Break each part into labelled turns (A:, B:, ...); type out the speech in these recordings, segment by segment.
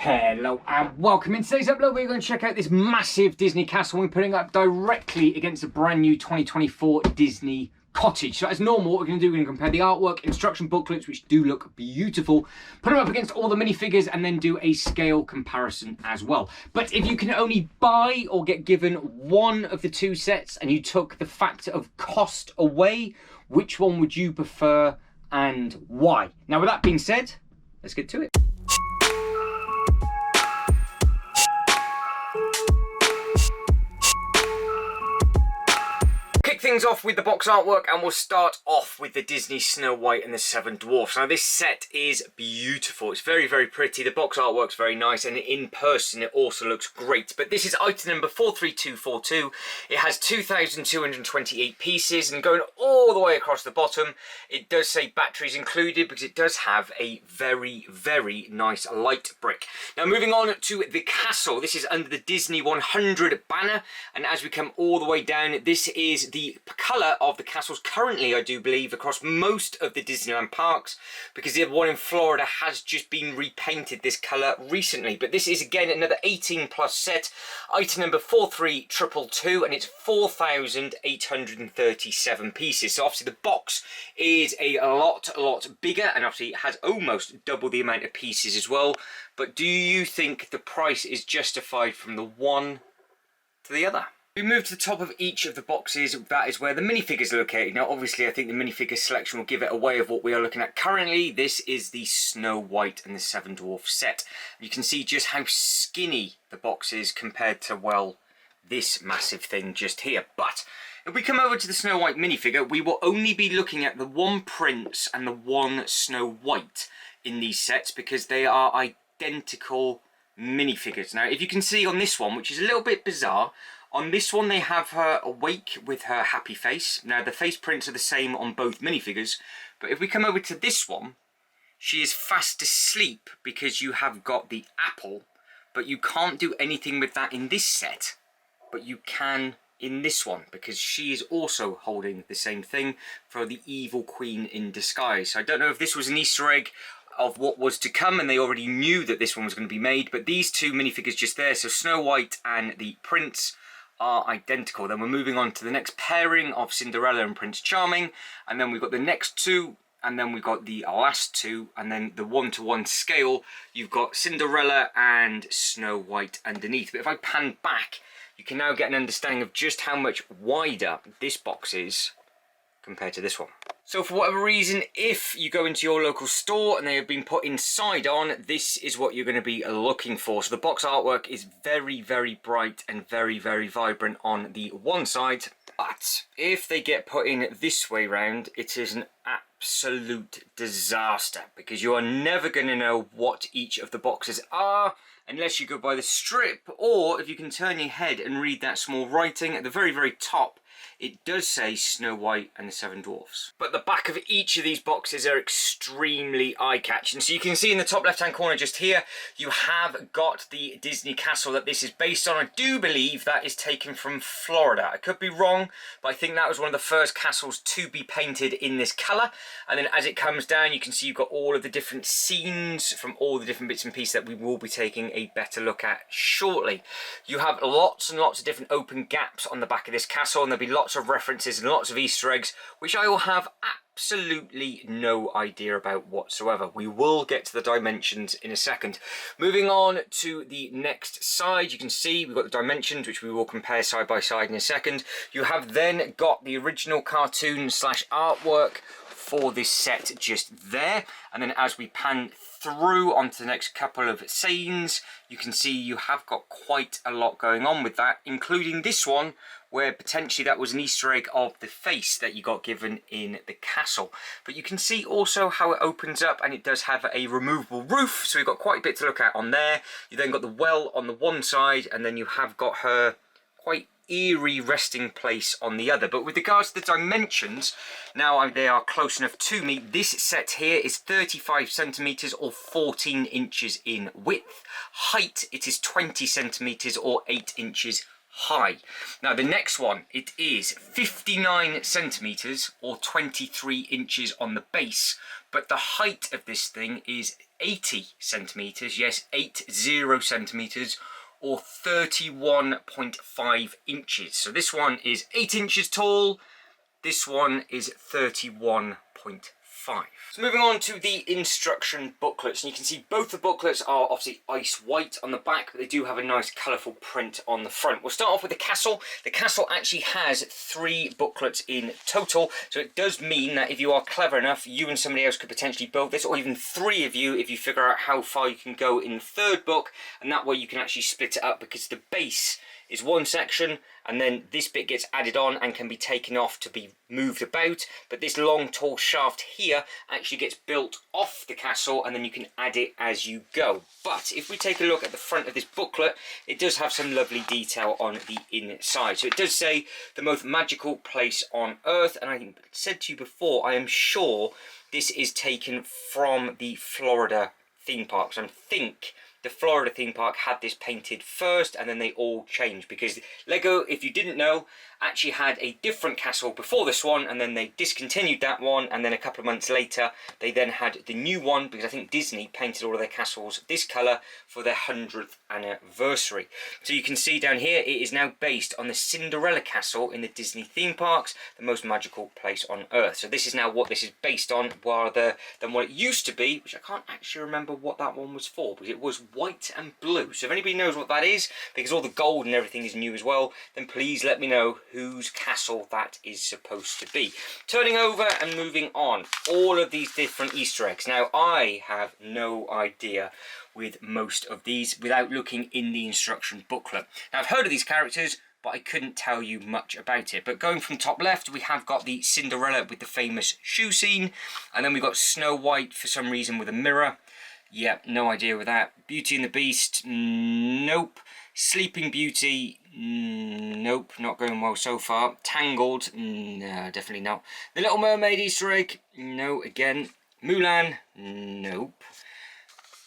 A: Hello and welcome. In today's upload we're going to check out this massive Disney castle we're putting up directly against the brand new 2024 Disney Cottage. So as normal, what we're going to do, we're going to compare the artwork, instruction booklets, which do look beautiful, put them up against all the minifigures and then do a scale comparison as well. But if you can only buy or get given one of the two sets and you took the factor of cost away, which one would you prefer and why? Now with that being said, let's get to it. Things off with the box artwork, and we'll start off with the Disney Snow White and the Seven Dwarfs. Now this set is beautiful, it's very pretty, the box artwork's very nice, and in person it also looks great. But this is item number 43242. It has 2,228 pieces, and going all the way across the bottom it does say batteries included, because it does have a very nice light brick. Now moving on to the castle, this is under the Disney 100 banner, and as we come all the way down, this is the colour of the castles currently, I do believe, across most of the Disneyland parks, because the one in Florida has just been repainted this colour recently. But this is again another 18 plus set, item number 43222, and it's 4,837 pieces. So obviously the box is a lot bigger, and obviously it has almost double the amount of pieces as well. But do you think the price is justified from the one to the other? We move to the top of each of the boxes, that is where the minifigures are located. Now obviously I think the minifigure selection will give it away of what we are looking at currently. This is the Snow White and the Seven Dwarfs set. You can see just how skinny the box is compared to, well, this massive thing just here. But if we come over to the Snow White minifigure, we will only be looking at the one Prince and the one Snow White in these sets, because they are identical minifigures. Now if you can see on this one, which is a little bit bizarre, on this one they have her awake with her happy face. Now the face prints are the same on both minifigures, but if we come over to this one, she is fast asleep because you have got the apple, but you can't do anything with that in this set, but you can in this one, because she is also holding the same thing for the evil queen in disguise. So I don't know if this was an Easter egg of what was to come and they already knew that this one was going to be made, but these two minifigures just there, so Snow White and the Prince, are identical. Then we're moving on to the next pairing of Cinderella and Prince Charming, and then we've got the next two, and then we've got the last two, and then the one-to-one scale, you've got Cinderella and Snow White underneath. But if I pan back, you can now get an understanding of just how much wider this box is compared to this one. So for whatever reason, if you go into your local store and they have been put inside on, this is what you're going to be looking for. So the box artwork is very bright and very vibrant on the one side, but if they get put in this way round, it is an absolute disaster, because you are never going to know what each of the boxes are unless you go by the strip, or if you can turn your head and read that small writing at the very top. It does say Snow White and the Seven Dwarfs. But the back of each of these boxes are extremely eye-catching. So you can see in the top left-hand corner just here, you have got the Disney castle that this is based on. I do believe that is taken from Florida. I could be wrong, but I think that was one of the first castles to be painted in this colour. And then as it comes down, you can see you've got all of the different scenes from all the different bits and pieces that we will be taking a better look at shortly. You have lots and lots of different open gaps on the back of this castle, and there'll be lots of references and lots of Easter eggs, which I will have absolutely no idea about whatsoever. We will get to the dimensions in a second. Moving on to the next side, you can see we've got the dimensions, which we will compare side by side in a second. You have then got the original cartoon / artwork for this set just there, and then as we pan through onto the next couple of scenes, you can see you have got quite a lot going on with that, including this one, where potentially that was an Easter egg of the face that you got given in the castle. But you can see also how it opens up, and it does have a removable roof, so we've got quite a bit to look at on there. You then got the well on the one side, and then you have got her quite eerie resting place on the other. But with regards to the dimensions, now they are close enough to me. This set here is 35 centimeters or 14 inches in width. Height, it is 20 centimeters or 8 inches high. Now the next one, it is 59 centimeters or 23 inches on the base, but the height of this thing is 80 centimetres, yes, 80 centimetres, or 31.5 inches. So this one is 8 inches tall, this one is 31.5. So moving on to the instruction booklets, and you can see both the booklets are obviously ice white on the back, but they do have a nice colourful print on the front. We'll start off with the castle. The castle actually has 3 booklets in total, so it does mean that if you are clever enough, you and somebody else could potentially build this, or even 3 of you if you figure out how far you can go in the 3rd book, and that way you can actually split it up, because the base is one section, and then this bit gets added on and can be taken off to be moved about, but this long tall shaft here actually gets built off the castle, and then you can add it as you go. But if we take a look at the front of this booklet, it does have some lovely detail on the inside. So it does say the most magical place on earth, and I said to you before, I am sure this is taken from the Florida theme parks. I think the Florida theme park had this painted first, and then they all changed, because Lego, if you didn't know, actually had a different castle before this one, and then they discontinued that one, and then a couple of months later they then had the new one, because I think Disney painted all of their castles this colour for their 100th anniversary. So you can see down here it is now based on the Cinderella castle in the Disney theme parks, the most magical place on earth. So this is now what this is based on, rather than what it used to be, which I can't actually remember what that one was for, because it was white and blue. So if anybody knows what that is, because all the gold and everything is new as well, then please let me know whose castle that is supposed to be. Turning over and moving on, all of these different Easter eggs. Now, I have no idea with most of these without looking in the instruction booklet. Now, I've heard of these characters, but I couldn't tell you much about it. But going from top left, we have got the Cinderella with the famous shoe scene, and then we've got Snow White for some reason with a mirror. Yeah, no idea with that. Beauty and the Beast, nope. Sleeping Beauty, nope, not going well so far. Tangled, no, definitely not. The Little Mermaid Easter egg, no, again. Mulan, nope.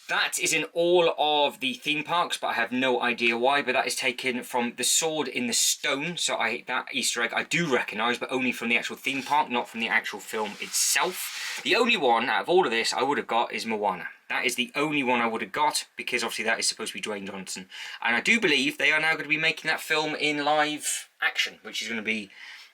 A: That is in all of the theme parks, but I have no idea why. But that is taken from the Sword in the Stone. So that Easter egg I do recognise, but only from the actual theme park, not from the actual film itself. The only one out of all of this I would have got is Moana. That is the only one I would have got, because obviously that is supposed to be Dwayne Johnson. And I do believe they are now going to be making that film in live action, which is going to be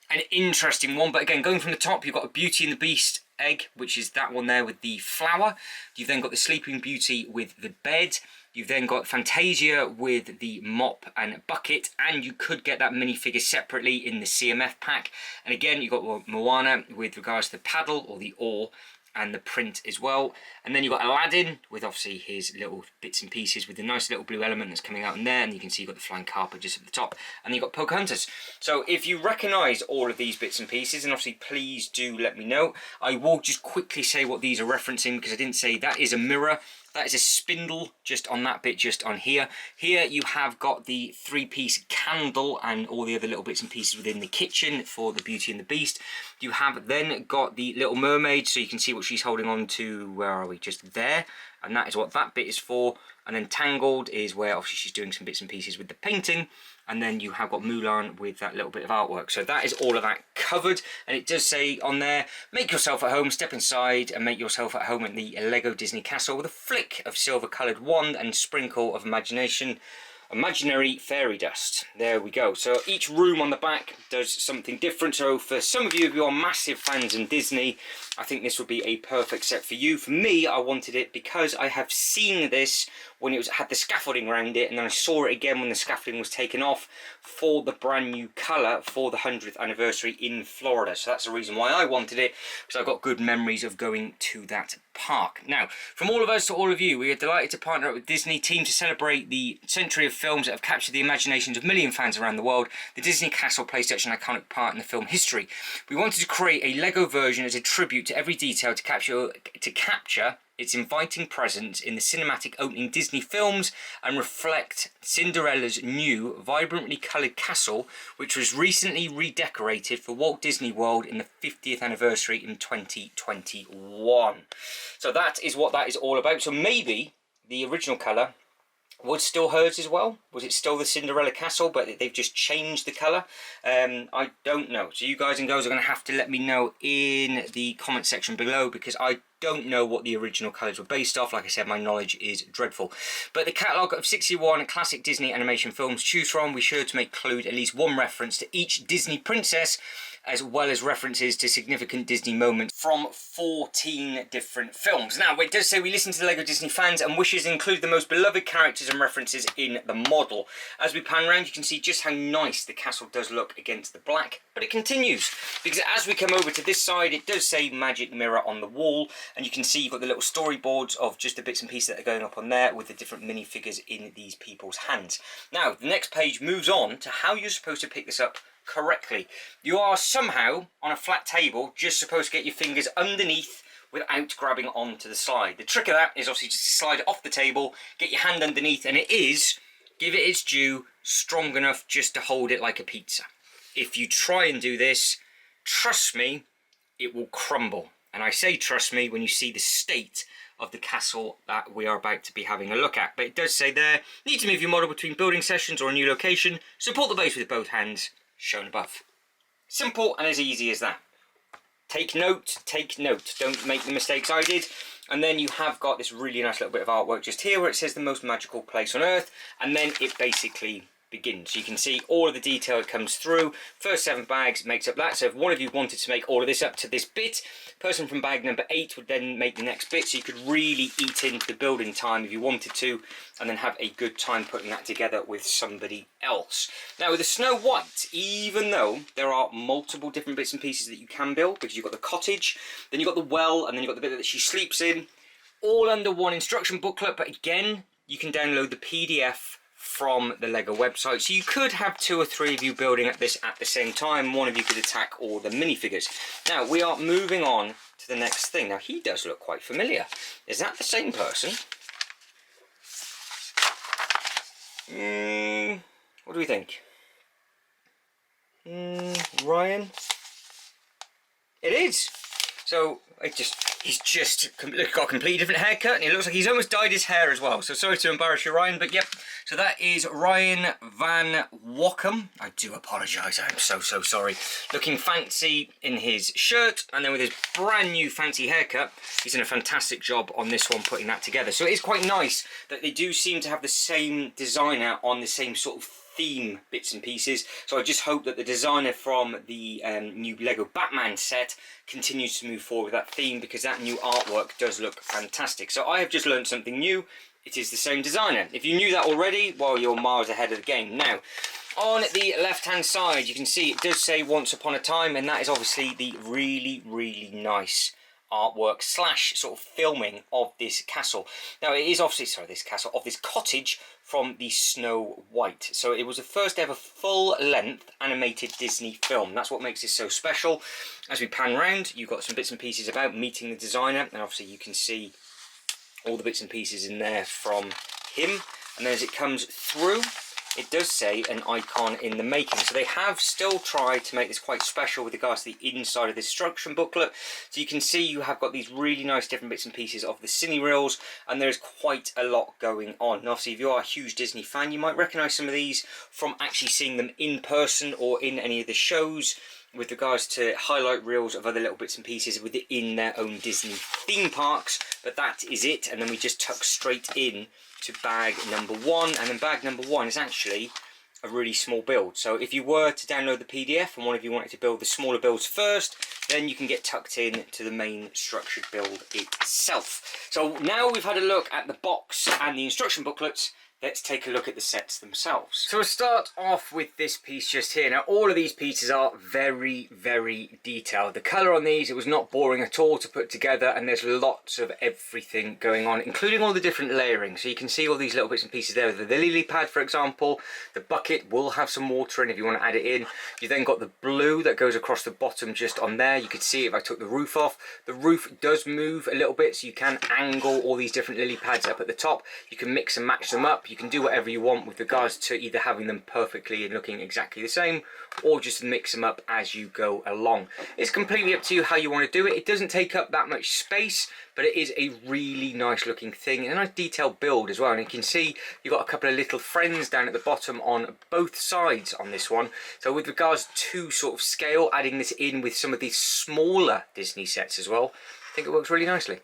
A: an interesting one. But again, going from the top, you've got a Beauty and the Beast egg, which is that one there with the flower. You've then got the Sleeping Beauty with the bed. You've then got Fantasia with the mop and bucket, and you could get that minifigure separately in the CMF pack. And again, you've got Moana with regards to the paddle or the oar, and the print as well. And then you've got Aladdin with obviously his little bits and pieces with the nice little blue element that's coming out in there, and you can see you've got the flying carpet just at the top, and then you've got Pocahontas. So if you recognise all of these bits and pieces, and obviously please do let me know. I will just quickly say what these are referencing, because I didn't say that is a mirror. That is a spindle just on that bit, just on here. Here you have got the 3-piece candle and all the other little bits and pieces within the kitchen for the Beauty and the Beast. You have then got the Little Mermaid, so you can see what she's holding on to. Where are we? Just there. And that is what that bit is for. And then Tangled is where obviously she's doing some bits and pieces with the painting. And then you have got Mulan with that little bit of artwork. So that is all of that covered. And it does say on there, make yourself at home, step inside and make yourself at home at the Lego Disney Castle with a flick of silver coloured wand and sprinkle of imaginary fairy dust. There we go. So each room on the back does something different. So for some of you, if you're massive fans in Disney, I think this would be a perfect set for you. For me, I wanted it because I have seen this when it had the scaffolding around it, and then I saw it again when the scaffolding was taken off for the brand new colour for the 100th anniversary in Florida. So that's the reason why I wanted it, because I've got good memories of going to that park. Now, from all of us to all of you, we are delighted to partner up with Disney team to celebrate the century of films that have captured the imaginations of million fans around the world. The Disney Castle plays such an iconic part in the film history. We wanted to create a Lego version as a tribute to every detail to capture its inviting presence in the cinematic opening Disney films and reflect Cinderella's new, vibrantly coloured castle, which was recently redecorated for Walt Disney World in the 50th anniversary in 2021. So that is what that is all about. So maybe the original colour was still hers as well? Was it still the Cinderella castle, but they've just changed the colour? I don't know. So you guys and girls are going to have to let me know in the comment section below, because I don't know what the original colours were based off. Like I said, my knowledge is dreadful. But the catalogue of 61 classic Disney animation films to choose from, we sure to include at least one reference to each Disney princess, as well as references to significant Disney moments from 14 different films. Now, it does say we listen to the LEGO Disney fans and wishes include the most beloved characters and references in the model. As we pan around, you can see just how nice the castle does look against the black. But it continues, because as we come over to this side, it does say Magic Mirror on the wall, and you can see you've got the little storyboards of just the bits and pieces that are going up on there with the different minifigures in these people's hands. Now, the next page moves on to how you're supposed to pick this up correctly. You are somehow on a flat table just supposed to get your fingers underneath without grabbing onto the slide. The trick of that is obviously just to slide it off the table, get your hand underneath, and it is, give it its due, strong enough just to hold it like a pizza. If you try and do this, trust me, it will crumble. And I say trust me when you see the state of the castle that we are about to be having a look at. But it does say there, need to move your model between building sessions or a new location, support the base with both hands, shown above. Simple and as easy as that. Take note, don't make the mistakes I did. And then you have got this really nice little bit of artwork just here where it says the most magical place on earth, and then it basically begins. So you can see all of the detail that comes through. First 7 bags makes up that. So if one of you wanted to make all of this up to this bit, person from bag number 8 would then make the next bit, so you could really eat into the building time if you wanted to, and then have a good time putting that together with somebody else. Now with the Snow White, even though there are multiple different bits and pieces that you can build, because you've got the cottage, then you've got the well, and then you've got the bit that she sleeps in, all under one instruction booklet, but again, you can download the PDF from the LEGO website, so you could have 2 or 3 of you building at this at the same time. One of you could attack all the minifigures. Now we are moving on to the next thing. Now he does look quite familiar. Is that the same person? What do we think? Ryan? It is. So he's just got a completely different haircut, and it looks like he's almost dyed his hair as well. So sorry to embarrass you, Ryan, but yep. So that is Ryan Van Wockham. I do apologise, I'm so sorry. Looking fancy in his shirt, and then with his brand new fancy haircut, he's done a fantastic job on this one putting that together. So it is quite nice that they do seem to have the same designer on the same sort of theme bits and pieces. So I just hope that the designer from the new LEGO Batman set continues to move forward with that theme, because that new artwork does look fantastic. So I have just learned something new. It is the same designer. If you knew that already, well, you're miles ahead of the game. Now, on the left hand side, you can see it does say Once Upon a Time, and that is obviously the really nice artwork slash sort of filming of this castle. Now it is obviously, sorry, this castle, of this cottage from the Snow White. So it was the first ever full-length animated Disney film. That's what makes this so special. As we pan round, you've got some bits and pieces about meeting the designer, and obviously you can see all the bits and pieces in there from him. And then as it comes through, it does say an icon in the making. So they have still tried to make this quite special with regards to the inside of the instruction booklet. So you can see you have got these really nice different bits and pieces of the cine reels, and there's quite a lot going on. And obviously if you are a huge Disney fan, you might recognise some of these from actually seeing them in person or in any of the shows, with regards to highlight reels of other little bits and pieces within their own Disney theme parks. But that is it, and then we just tuck straight in to bag number 1, and then bag number 1 is actually a really small build. So if you were to download the PDF and one of you wanted to build the smaller builds first, then you can get tucked in to the main structured build itself. So now we've had a look at the box and the instruction booklets, let's take a look at the sets themselves. So we'll start off with this piece just here. Now all of these pieces are very detailed. The colour on these, it was not boring at all to put together, and there's lots of everything going on, including all the different layering. So you can see all these little bits and pieces there. The lily pad, for example, the bucket will have some water in if you want to add it in. You then got the blue that goes across the bottom just on there. You could see if I took the roof off. The roof does move a little bit, so you can angle all these different lily pads up at the top. You can mix and match them up. You can do whatever you want with regards to either having them perfectly and looking exactly the same, or just mix them up as you go along. It's completely up to you how you want to do it. It doesn't take up that much space, but it is a really nice looking thing and a nice detailed build as well. And you can see you've got a couple of little friends down at the bottom on both sides on this one. So with regards to sort of scale, adding this in with some of these smaller Disney sets as well, I think it works really nicely.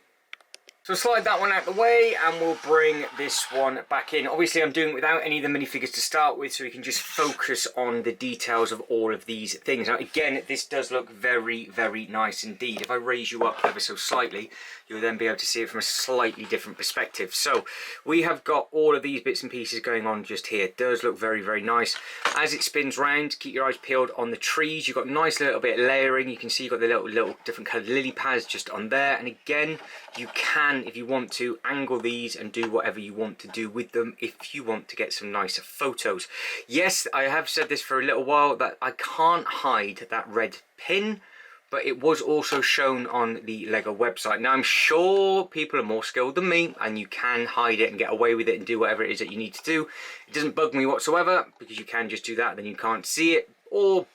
A: So slide that one out the way and we'll bring this one back in. Obviously I'm doing it without any of the minifigures to start with, so we can just focus on the details of all of these things. Now again, this does look very, very nice indeed. If I raise you up ever so slightly, you'll then be able to see it from a slightly different perspective. So we have got all of these bits and pieces going on just here. It does look very, very nice. As it spins round, keep your eyes peeled on the trees. You've got a nice little bit of layering. You can see you've got the little different coloured lily pads just on there. And again, you can, if you want to, angle these and do whatever you want to do with them if you want to get some nicer photos. Yes, I have said this for a little while, that I can't hide that red pin, but it was also shown on the Lego website. Now I'm sure people are more skilled than me and you can hide it and get away with it and do whatever it is that you need to do. It doesn't bug me whatsoever, because you can just do that, then you can't see it, or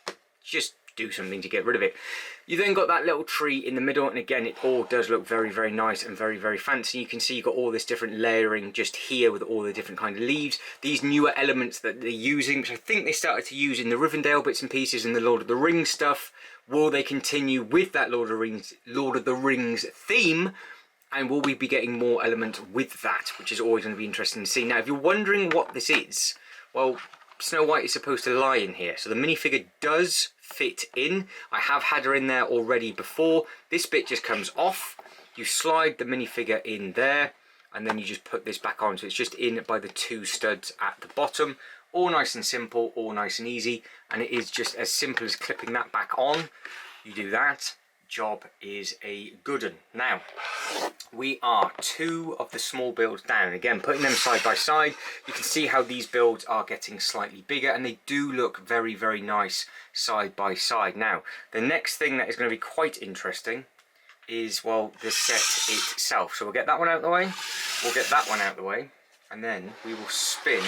A: just do something to get rid of it. You then got that little tree in the middle, and again it all does look very, very nice and very, very fancy. You can see you've got all this different layering just here with all the different kind of leaves. These newer elements that they're using, which I think they started to use in the Rivendell bits and pieces and the Lord of the Rings stuff. Will they continue with that Lord of the Rings theme? And will we be getting more elements with that, which is always going to be interesting to see. Now, if you're wondering what this is, well, Snow White is supposed to lie in here. So the minifigure does fit in. I have had her in there already before. This bit just comes off. You slide the minifigure in there, and then you just put this back on. So it's just in by the two studs at the bottom. All nice and simple, all nice and easy. And it is just as simple as clipping that back on. You do that. Job is a good one. Now, we are two of the small builds down. Again, putting them side by side, you can see how these builds are getting slightly bigger, and they do look very, very nice side by side. Now, the next thing that is going to be quite interesting is, well, the set itself. So we'll get that one out of the way, we'll get that one out of the way, and then we will spin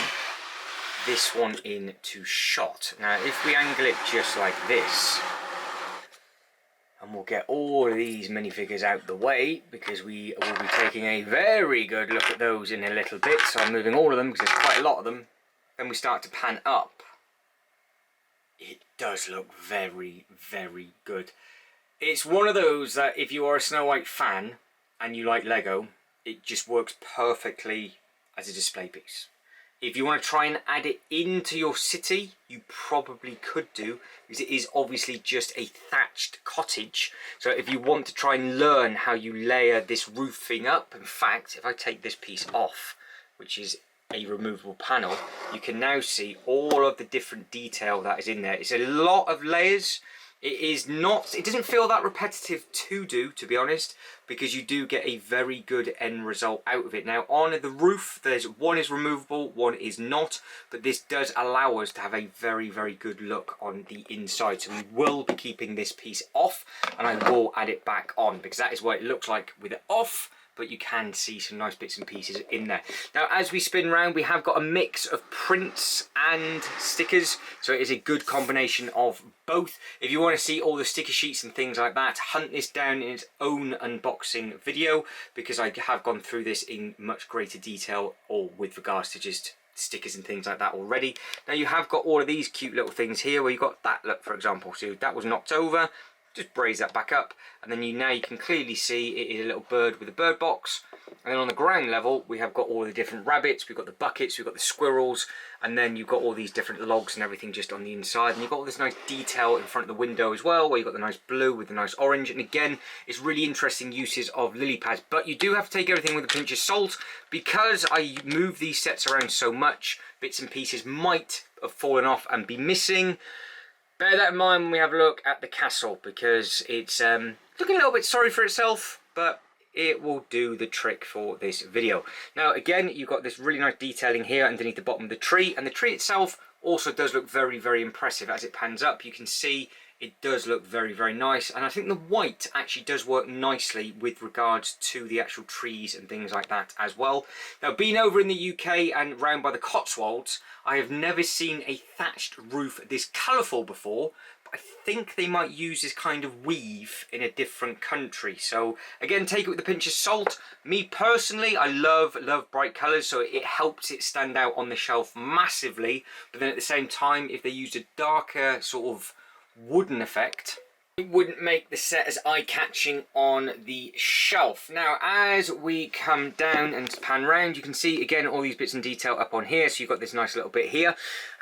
A: this one into shot. Now, if we angle it just like this, and we'll get all of these minifigures out the way, because we will be taking a very good look at those in a little bit. So I'm moving all of them because there's quite a lot of them. Then we start to pan up. It does look very, very good. It's one of those that if you are a Snow White fan and you like Lego, it just works perfectly as a display piece. If you want to try and add it into your city, you probably could do, because it is obviously just a thatched cottage. So if you want to try and learn how you layer this roofing up, in fact, if I take this piece off, which is a removable panel, you can now see all of the different detail that is in there. It's a lot of layers. It doesn't feel that repetitive to do, to be honest, because you do get a very good end result out of it. Now, on the roof, one is removable, one is not, but this does allow us to have a very, very good look on the inside. So we will be keeping this piece off, and I will add it back on, because that is what it looks like with it off. But you can see some nice bits and pieces in there. Now, as we spin round, we have got a mix of prints and stickers, so it is a good combination of both. If you want to see all the sticker sheets and things like that, hunt this down in its own unboxing video, because I have gone through this in much greater detail, or with regards to just stickers and things like that already. Now, you have got all of these cute little things here, where you got that look, for example. So that was knocked over. Just braise that back up, and then now you can clearly see it is a little bird with a bird box. And then on the ground level, we have got all the different rabbits, we've got the buckets, we've got the squirrels, and then you've got all these different logs and everything just on the inside. And you've got all this nice detail in front of the window as well, where you've got the nice blue with the nice orange. And again, it's really interesting uses of lily pads, but you do have to take everything with a pinch of salt, because I move these sets around so much, bits and pieces might have fallen off and be missing. Bear that in mind when we have a look at the castle, because it's looking a little bit sorry for itself, but it will do the trick for this video. Now, again, you've got this really nice detailing here underneath the bottom of the tree, and the tree itself also does look very, very impressive. As it pans up, you can see it does look very, very nice, and I think the white actually does work nicely with regards to the actual trees and things like that as well. Now, being over in the UK and round by the Cotswolds, I have never seen a thatched roof this colourful before, but I think they might use this kind of weave in a different country. So again, take it with a pinch of salt. Me personally, I love bright colours, so it helps it stand out on the shelf massively. But then at the same time, if they used a darker sort of wooden effect, It wouldn't make the set as eye-catching on the shelf. Now, as we come down and pan round, you can see again all these bits in detail up on here. So you've got this nice little bit here.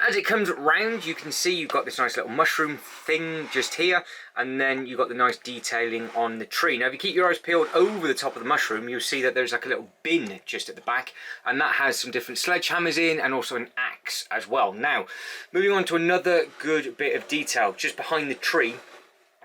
A: As it comes round, you can see you've got this nice little mushroom thing just here, and then you've got the nice detailing on the tree. Now, if you keep your eyes peeled over the top of the mushroom, you'll see that there's like a little bin just at the back, and that has some different sledgehammers in and also an axe as well. Now, moving on to another good bit of detail just behind the tree.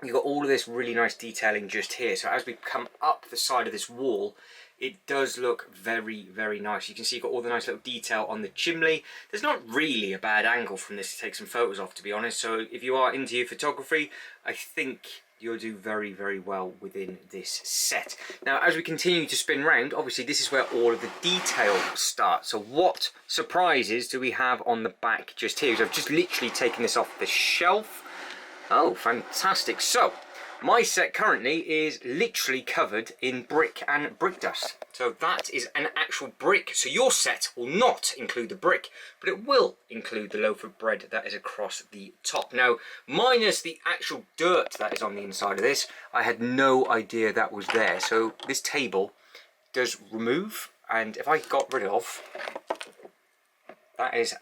A: You've got all of this really nice detailing just here. So as we come up the side of this wall, it does look very, very nice. You can see you've got all the nice little detail on the chimney. There's not really a bad angle from this to take some photos off, to be honest. So if you are into your photography, I think you'll do very, very well within this set. Now, as we continue to spin round, obviously this is where all of the detail starts. So what surprises do we have on the back just here? So I've just literally taken this off the shelf. Oh, fantastic. So, my set currently is literally covered in brick and brick dust. So that is an actual brick. So your set will not include the brick, but it will include the loaf of bread that is across the top. Now, minus the actual dirt that is on the inside of this, I had no idea that was there. So this table does remove, and if I got rid of, that is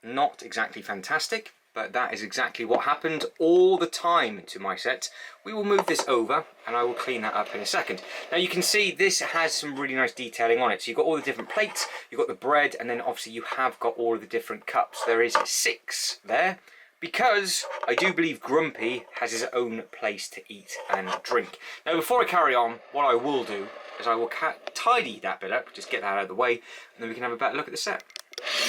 A: not exactly fantastic. But that is exactly what happened all the time to my set. We will move this over and I will clean that up in a second. Now you can see this has some really nice detailing on it. So you've got all the different plates, you've got the bread, and then obviously you have got all of the different cups. There is 6 there because I do believe Grumpy has his own place to eat and drink. Now before I carry on, what I will do is I will tidy that bit up, just get that out of the way, and then we can have a better look at the set.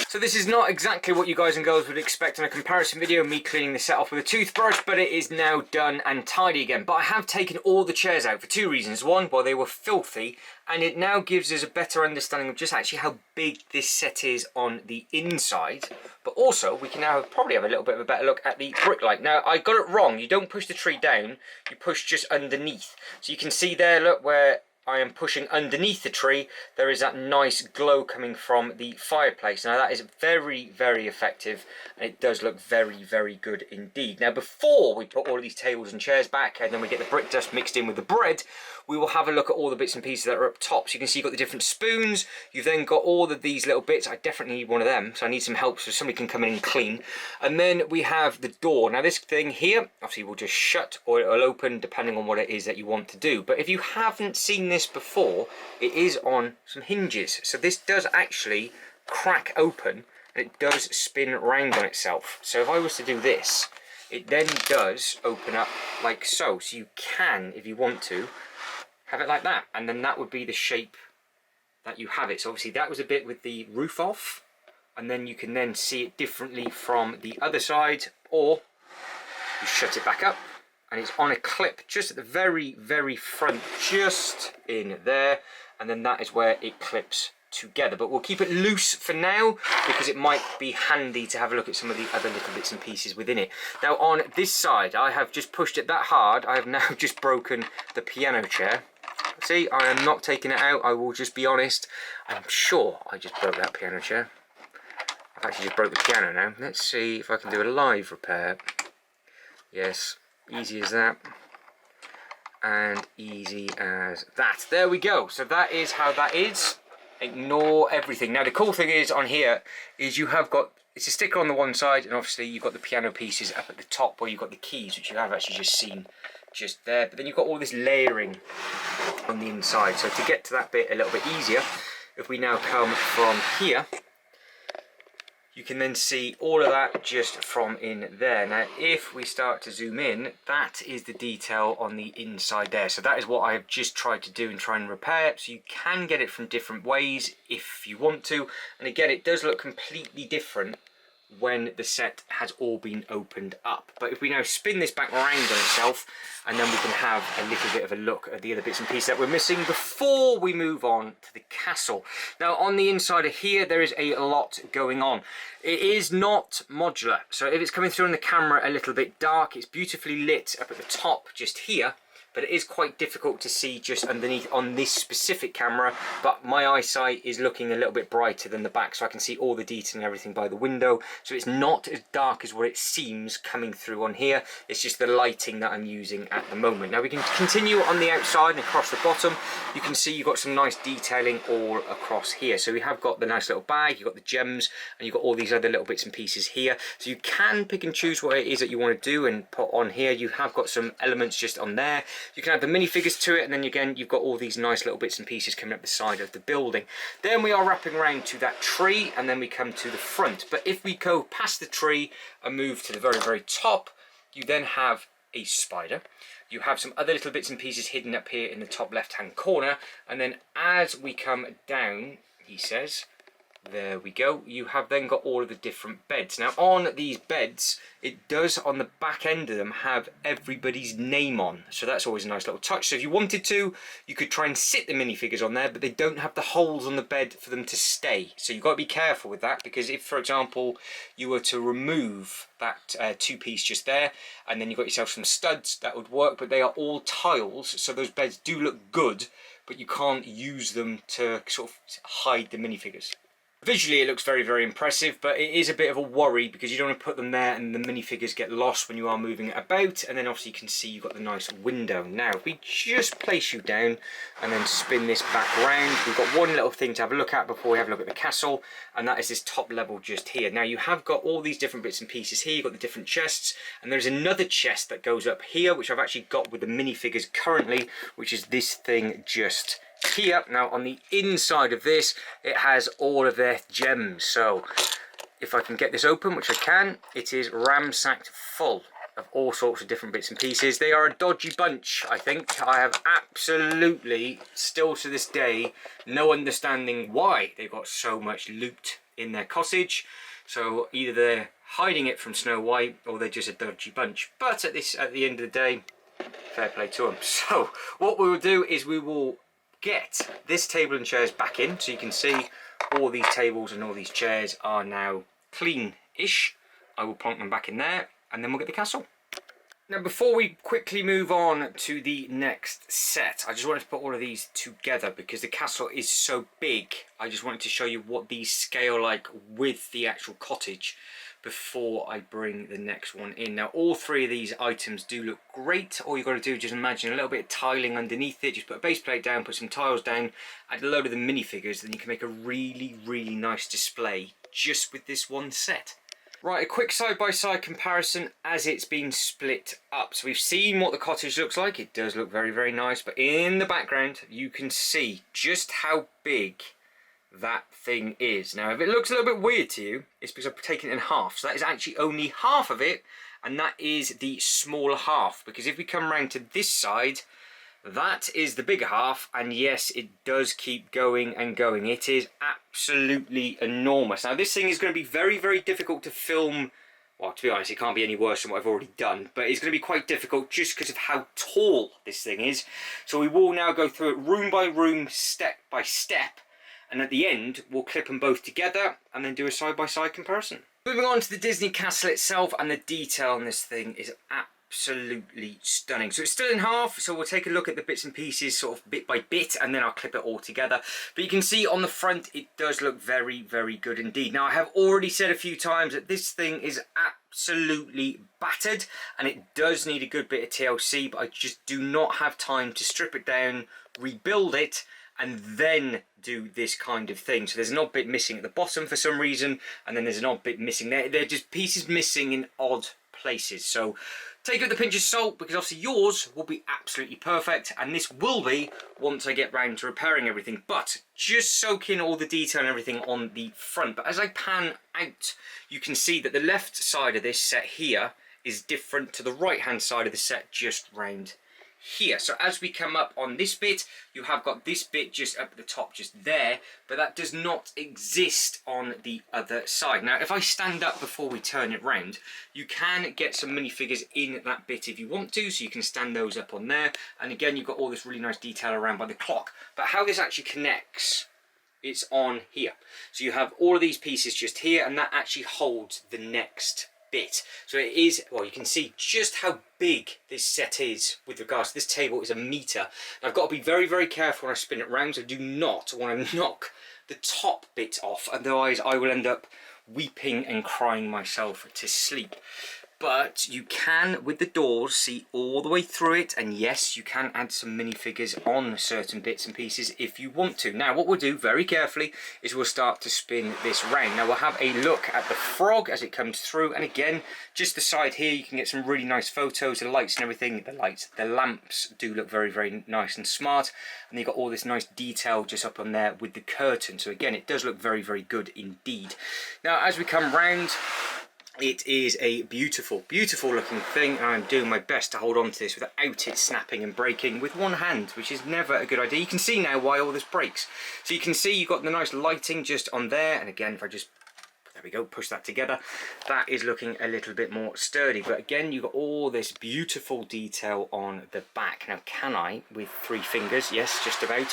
A: So this is not exactly what you guys and girls would expect in a comparison video, me cleaning the set off with a toothbrush, but it is now done and tidy again. But I have taken all the chairs out for 2 reasons. One, well, they were filthy, and it now gives us a better understanding of just actually how big this set is on the inside. But also, we can now probably have a little bit of a better look at the brick light. Now, I got it wrong. You don't push the tree down, you push just underneath. So you can see there, look, where I am pushing underneath the tree, there is that nice glow coming from the fireplace. Now that is very, very effective, and it does look very, very good indeed. Now before we put all of these tables and chairs back, and then we get the brick dust mixed in with the bread, we will have a look at all the bits and pieces that are up top. So you can see you've got the different spoons, you've then got all of these little bits. I definitely need one of them, so I need some help so somebody can come in and clean. And then we have the door. Now this thing here, obviously will just shut or it'll open depending on what it is that you want to do. But if you haven't seen this before, it is on some hinges. So this does actually crack open and it does spin round on itself. So if I was to do this, it then does open up like so. So you can, if you want to, have it like that, and then that would be the shape that you have it. So obviously that was a bit with the roof off, and then you can then see it differently from the other side, or you shut it back up and it's on a clip just at the very, very front, just in there, and then that is where it clips together. But we'll keep it loose for now because it might be handy to have a look at some of the other little bits and pieces within it. Now on this side, I have just pushed it that hard, I have now just broken the piano chair. See, I am not taking it out, I will just be honest. I'm sure I just broke that piano chair. I've actually just broke the piano now. Let's see if I can do a live repair. Yes, easy as that. And easy as that. There we go. So that is how that is. Ignore everything. Now the cool thing is on here is you have got, it's a sticker on the one side, and obviously you've got the piano pieces up at the top where you've got the keys, which you have actually just seen just there. But then you've got all this layering on the inside. So to get to that bit a little bit easier, if we now come from here, you can then see all of that just from in there. Now if we start to zoom in, that is the detail on the inside there. So that is what I have just tried to do and try and repair. So you can get it from different ways if you want to. And again, it does look completely different when the set has all been opened up. But if we now spin this back around on itself, and then we can have a little bit of a look at the other bits and pieces that we're missing before we move on to the castle. Now on the inside of here, there is a lot going on. It is not modular, so if it's coming through on the camera a little bit dark, it's beautifully lit up at the top just here, but but it is quite difficult to see just underneath on this specific camera, but my eyesight is looking a little bit brighter than the back, so I can see all the detail and everything by the window, so it's not as dark as what it seems coming through on here. It's just the lighting that I'm using at the moment. Now we can continue on the outside and across the bottom. You can see you've got some nice detailing all across here. So we have got the nice little bag, you've got the gems, and you've got all these other little bits and pieces here. So you can pick and choose what it is that you want to do and put on here. You have got some elements just on there. You can add the minifigures to it, and then again you've got all these nice little bits and pieces coming up the side of the building. Then we are wrapping around to that tree, and then we come to the front. But if we go past the tree and move to the very, very top, you then have a spider. You have some other little bits and pieces hidden up here in the top left hand corner, and then as we come down, he says, there we go, you have then got all of the different beds. Now on these beds, it does on the back end of them have everybody's name on, so that's always a nice little touch. So if you wanted to, you could try and sit the minifigures on there, but they don't have the holes on the bed for them to stay, so you've got to be careful with that, because if, for example, you were to remove that two-piece just there, and then you've got yourself some studs, that would work, but they are all tiles, so those beds do look good, but you can't use them to sort of hide the minifigures. Visually it looks very, very impressive, but it is a bit of a worry because you don't want to put them there and the minifigures get lost when you are moving it about. And then obviously you can see you've got the nice window. Now if we just place you down and then spin this back round, we've got one little thing to have a look at before we have a look at the castle, and that is this top level just here. Now you have got all these different bits and pieces here. You've got the different chests, and there's another chest that goes up here, which I've actually got with the minifigures currently, which is this thing just here. Now on the inside of this, it has all of their gems. So if I can get this open, which I can, it is ramsacked full of all sorts of different bits and pieces. They are a dodgy bunch, I think. I have absolutely, still to this day, no understanding why they've got so much loot in their cottage. So either they're hiding it from Snow White or they're just a dodgy bunch. But at the end of the day, fair play to them. So what we will do is we will get this table and chairs back in, so you can see all these tables and all these chairs are now clean-ish. I will plonk them back in there, and then we'll get the castle. Now before we quickly move on to the next set, I just wanted to put all of these together because the castle is so big. I just wanted to show you what these scale like with the actual cottage before I bring the next one in. Now all three of these items do look great. All you've got to do is just imagine a little bit of tiling underneath it, just put a base plate down, put some tiles down, add a load of the minifigures, then you can make a really, really nice display just with this one set. Right, a quick side-by-side comparison as it's been split up. So we've seen what the cottage looks like. It does look very, very nice, but in the background you can see just how big that thing is. Now if it looks a little bit weird to you, it's because I've taken it in half. So that is actually only half of it, and that is the smaller half, because if we come round to this side, that is the bigger half, and yes, it does keep going and going. It is absolutely enormous. Now this thing is going to be very, very difficult to film. Well, to be honest, it can't be any worse than what I've already done, but it's going to be quite difficult just because of how tall this thing is. So we will now go through it room by room, step by step, and at the end we'll clip them both together and then do a side-by-side comparison. Moving on to the Disney castle itself, and the detail on this thing is absolutely stunning. So it's still in half, so we'll take a look at the bits and pieces sort of bit by bit, and then I'll clip it all together. But you can see on the front it does look very, very good indeed. Now I have already said a few times that this thing is absolutely battered and it does need a good bit of TLC, but I just do not have time to strip it down, rebuild it, and then do this kind of thing. So there's an odd bit missing at the bottom for some reason, and then there's an odd bit missing there. They're just pieces missing in odd places. So take it with a pinch of salt, because obviously yours will be absolutely perfect, and this will be once I get round to repairing everything. But just soak in all the detail and everything on the front. But as I pan out, you can see that the left side of this set here is different to the right hand side of the set just round here. So as we come up on this bit, you have got this bit just up at the top just there, but that does not exist on the other side. Now if I stand up before we turn it round, you can get some minifigures in that bit if you want to, so you can stand those up on there, and again you've got all this really nice detail around by the clock. But how this actually connects, it's on here. So you have all of these pieces just here, and that actually holds the next bit. So it is, well, you can see just how big this set is with regards to this table is 1 metre. I've got to be very, very careful when I spin it round, so I do not want to knock the top bit off, otherwise I will end up weeping and crying myself to sleep. But you can, with the doors, see all the way through it, and yes, you can add some minifigures on certain bits and pieces if you want to. Now what we'll do very carefully is we'll start to spin this round. Now we'll have a look at the frog as it comes through, and again, just the side here, you can get some really nice photos, the lights and everything. The lamps do look very, very nice and smart, and you've got all this nice detail just up on there with the curtain. So again, it does look very, very good indeed. Now as we come round, it is a beautiful, beautiful looking thing, and I'm doing my best to hold on to this without it snapping and breaking with one hand, which is never a good idea. You can see now why all this breaks. So you can see you've got the nice lighting just on there, and again, if I just, there we go, push that together, that is looking a little bit more sturdy. But again, you've got all this beautiful detail on the back. Now can I, with 3 fingers, yes, just about,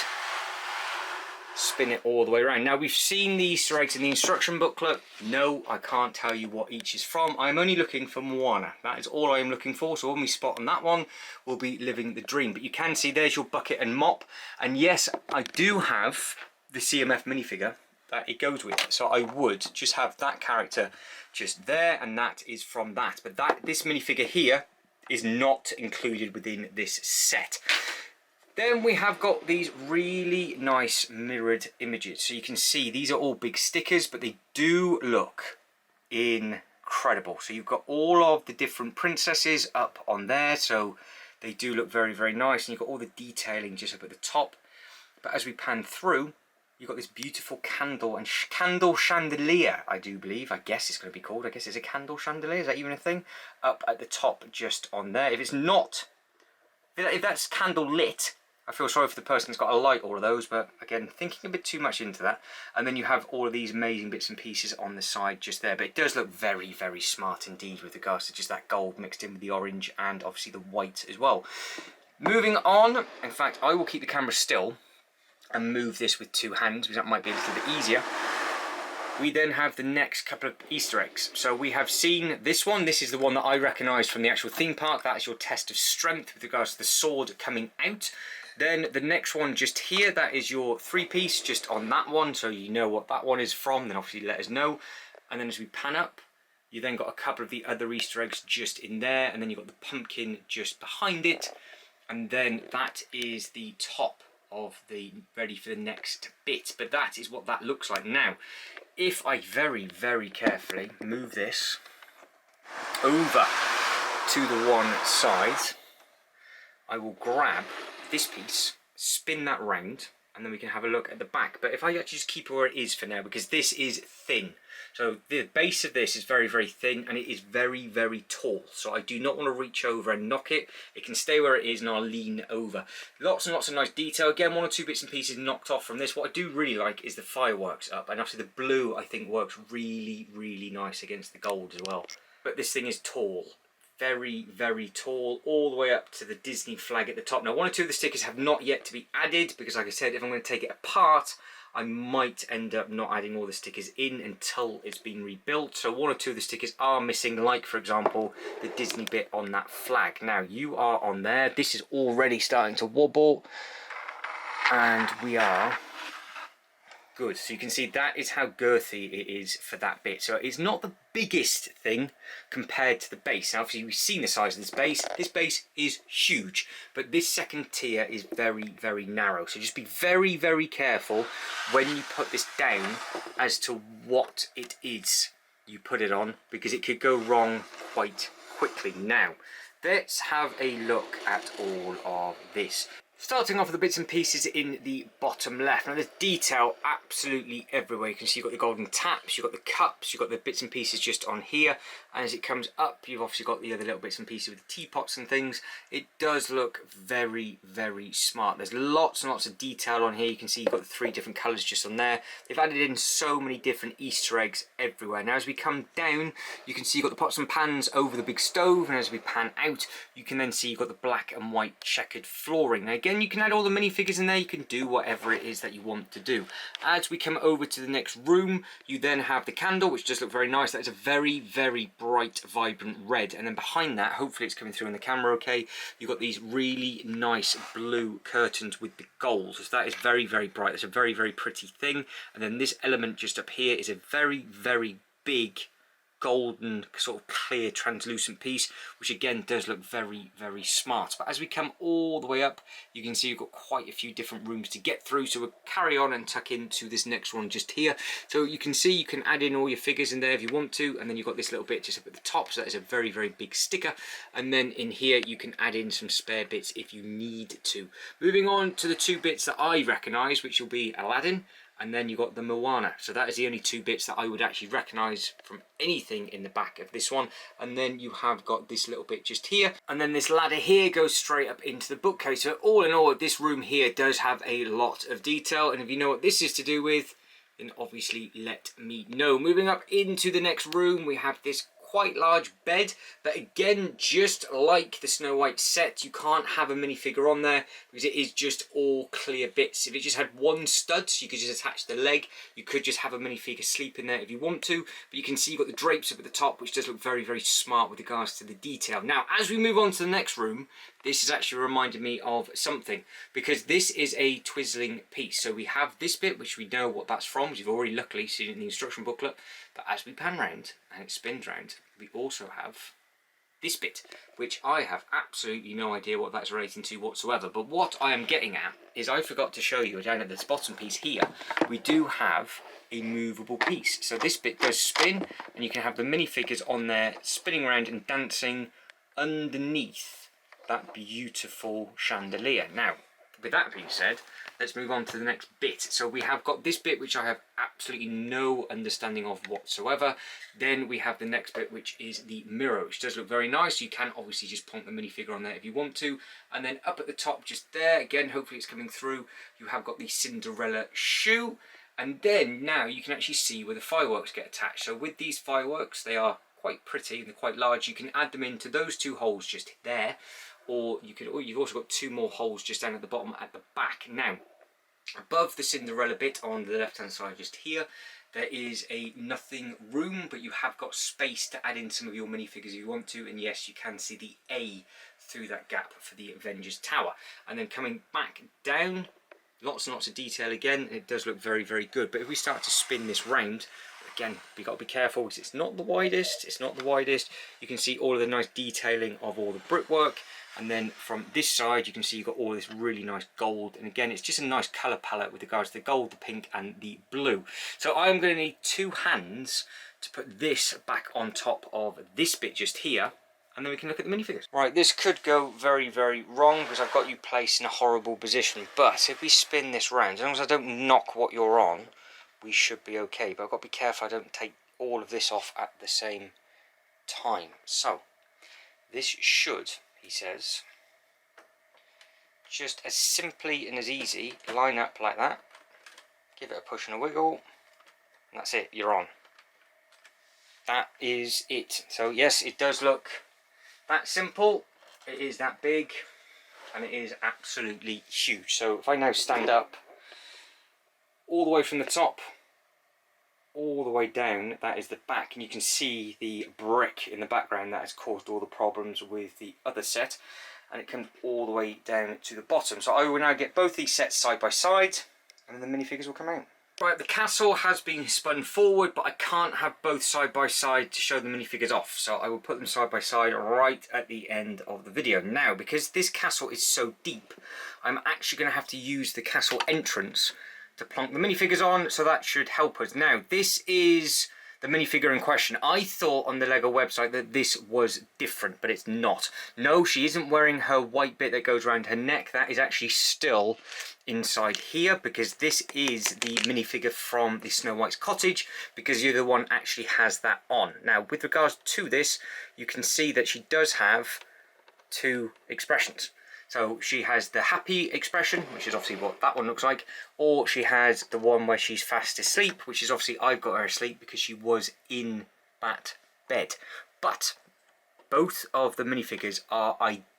A: spin it all the way around. Now we've seen the Easter eggs in the instruction booklet. No, I can't tell you what each is from. I'm only looking for Moana. That is all I am looking for. So when we spot on that one, we'll be living the dream. But you can see there's your bucket and mop. And yes, I do have the CMF minifigure that it goes with. So I would just have that character just there, and that is from that. But this minifigure here is not included within this set. Then we have got these really nice mirrored images. So you can see these are all big stickers, but they do look incredible. So you've got all of the different princesses up on there. So they do look very, very nice. And you've got all the detailing just up at the top. But as we pan through, you've got this beautiful candle and candle chandelier, I do believe. I guess it's going to be called. I guess it's a candle chandelier. Is that even a thing? Up at the top just on there. If it's not, if that's candle lit, I feel sorry for the person that's got to light all of those, but again, thinking a bit too much into that. And then you have all of these amazing bits and pieces on the side just there. But it does look very, very smart indeed with regards to just that gold mixed in with the orange and obviously the white as well. Moving on, in fact, I will keep the camera still and move this with 2 hands because that might be a little bit easier. We then have the next couple of Easter eggs. So we have seen this one. This is the one that I recognised from the actual theme park. That is your test of strength with regards to the sword coming out. Then the next one just here, that is your 3-piece just on that one, so you know what that one is from, then obviously let us know. And then as we pan up, you then got a couple of the other Easter eggs just in there, and then you've got the pumpkin just behind it, and then that is the top of the ready for the next bit. But that is what that looks like. Now, if I very, very carefully move this over to the one side, I will grab this piece, spin that round, and then we can have a look at the back. But if I actually just keep it where it is for now, because this is thin, so the base of this is very, very thin, and it is very, very tall, so I do not want to reach over and knock it. It can stay where it is, and I'll lean over. Lots and lots of nice detail. Again, 1 or 2 bits and pieces knocked off from this. What I do really like is the fireworks up, and obviously the blue I think works really, really nice against the gold as well. But this thing is tall. Very, very tall, all the way up to the Disney flag at the top. Now, 1 or 2 of the stickers have not yet to be added, because like I said, if I'm going to take it apart, I might end up not adding all the stickers in until it's been rebuilt. So 1 or 2 of the stickers are missing, like for example, the Disney bit on that flag. Now, you are on there. This is already starting to wobble, and we are good. So you can see that is how girthy it is for that bit. So it's not the biggest thing compared to the base. Now obviously we've seen the size of this base. This base is huge, but this second tier is very, very narrow. So just be very, very careful when you put this down as to what it is you put it on, because it could go wrong quite quickly. Now, let's have a look at all of this. Starting off with the bits and pieces in the bottom left. Now there's detail absolutely everywhere. You can see you've got the golden taps, you've got the cups, you've got the bits and pieces just on here. And as it comes up, you've obviously got the other little bits and pieces with the teapots and things. It does look very, very smart. There's lots and lots of detail on here. You can see you've got the 3 different colours just on there. They've added in so many different Easter eggs everywhere. Now as we come down, you can see you've got the pots and pans over the big stove. And as we pan out, you can then see you've got the black and white checkered flooring. Now again, then you can add all the minifigures in there. You can do whatever it is that you want to do. As we come over to the next room, you then have the candle, which does look very nice. That is a very, very bright, vibrant red. And then behind that, hopefully it's coming through in the camera okay, you've got these really nice blue curtains with the gold. So that is very, very bright. It's a very, very pretty thing. And then this element just up here is a very, very big golden sort of clear translucent piece, which again does look very, very smart. But as we come all the way up, you can see you've got quite a few different rooms to get through, so we'll carry on and tuck into this next one just here. So you can see you can add in all your figures in there if you want to, and then you've got this little bit just up at the top, so that is a very, very big sticker. And then in here you can add in some spare bits if you need to. Moving on to the two bits that I recognise, which will be Aladdin, and then you've got the Moana. So that is the only two bits that I would actually recognise from anything in the back of this one. And then you have got this little bit just here. And then this ladder here goes straight up into the bookcase. So all in all, this room here does have a lot of detail. And if you know what this is to do with, then obviously let me know. Moving up into the next room, we have this quite large bed, but again, just like the Snow White set, you can't have a minifigure on there because it is just all clear bits. If it just had one stud, so you could just attach the leg, you could just have a minifigure sleep in there if you want to, but you can see you've got the drapes up at the top, which does look very, very smart with regards to the detail. Now, as we move on to the next room, this has actually reminded me of something, because this is a twizzling piece. So we have this bit, which we know what that's from, because you've already luckily seen it in the instruction booklet, but as we pan round and it spins round, we also have this bit, which I have absolutely no idea what that's relating to whatsoever. But what I am getting at is I forgot to show you down at this bottom piece here, we do have a movable piece. So this bit does spin, and you can have the minifigures on there spinning around and dancing underneath that beautiful chandelier. Now, with that being said, let's move on to the next bit. So we have got this bit, which I have absolutely no understanding of whatsoever. Then we have the next bit, which is the mirror, which does look very nice. You can obviously just plonk the minifigure on there if you want to. And then up at the top, just there, again, hopefully it's coming through, you have got the Cinderella shoe. And then now you can actually see where the fireworks get attached. So with these fireworks, they are quite pretty and they're quite large. You can add them into those two holes just there. Or you could, you've also got two more holes just down at the bottom at the back. Now, above the Cinderella bit on the left hand side just here, there is a nothing room, but you have got space to add in some of your minifigures if you want to. And yes, you can see the A through that gap for the Avengers Tower. And then coming back down, lots and lots of detail again. It does look very, very good. But if we start to spin this round, again, you've got to be careful because it's not the widest. It's not the widest. You can see all of the nice detailing of all the brickwork. And then from this side, you can see you've got all this really nice gold. And again, it's just a nice colour palette with regards to the gold, the pink and the blue. So I'm going to need two hands to put this back on top of this bit just here. And then we can look at the minifigures. Right, this could go very, very wrong because I've got you placed in a horrible position. But if we spin this round, as long as I don't knock what you're on, we should be okay. But I've got to be careful I don't take all of this off at the same time. So, this should, he says, just as simply and as easy line up like that, give it a push and a wiggle, and that's it, you're on. That is it. So yes, it does look that simple, it is that big, and it is absolutely huge. So if I now stand up all the way from the top all the way down, that is the back, and you can see the brick in the background that has caused all the problems with the other set, and it comes all the way down to the bottom. So I will now get both these sets side by side, and then the minifigures will come out. Right, the castle has been spun forward, but I can't have both side by side to show the minifigures off, so I will put them side by side right at the end of the video. Now, because this castle is so deep, I'm actually going to have to use the castle entrance to plonk the minifigures on, so that should help us. Now, this is the minifigure in question. I thought on the LEGO website that this was different, but it's not. No, she isn't wearing her white bit that goes around her neck. That is actually still inside here, because this is the minifigure from the Snow White's cottage, because the other one actually has that on. Now, with regards to this, you can see that she does have two expressions. So she has the happy expression, which is obviously what that one looks like, or she has the one where she's fast asleep, which is obviously I've got her asleep because she was in that bed. But both of the minifigures are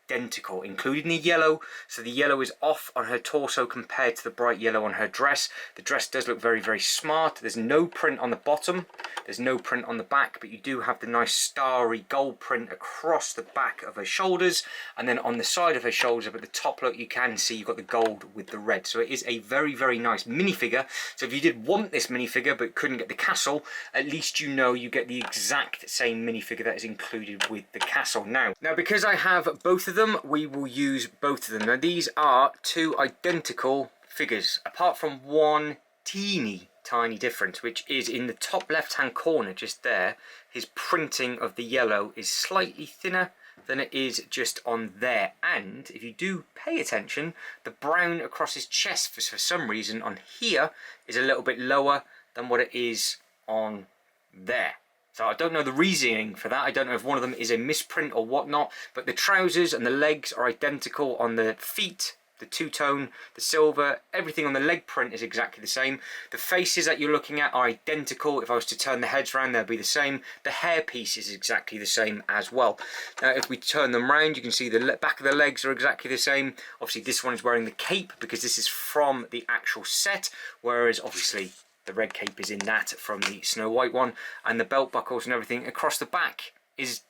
A: identical, including the yellow. So the yellow is off on her torso compared to the bright yellow on her dress. The dress does look very, very smart. There's no print on the bottom, there's no print on the back, but you do have the nice starry gold print across the back of her shoulders, and then on the side of her shoulders, but the top look, you can see you've got the gold with the red. So it is a very, very nice minifigure. So if you did want this minifigure but couldn't get the castle, at least you know you get the exact same minifigure that is included with the castle. Now because I have both of them, we will use both of them. Now these are two identical figures, apart from one teeny tiny difference, which is in the top left hand corner just there. His printing of the yellow is slightly thinner than it is just on there, and if you do pay attention, the brown across his chest for some reason on here is a little bit lower than what it is on there. So I don't know the reasoning for that. I don't know if one of them is a misprint or whatnot, but the trousers and the legs are identical on the feet. The two-tone, the silver, everything on the leg print is exactly the same. The faces that you're looking at are identical. If I was to turn the heads around, they'll be the same. The hair piece is exactly the same as well. Now, if we turn them around, you can see the back of the legs are exactly the same. Obviously, this one is wearing the cape because this is from the actual set, whereas obviously the red cape is in that from the Snow White one, and the belt buckles and everything across the back is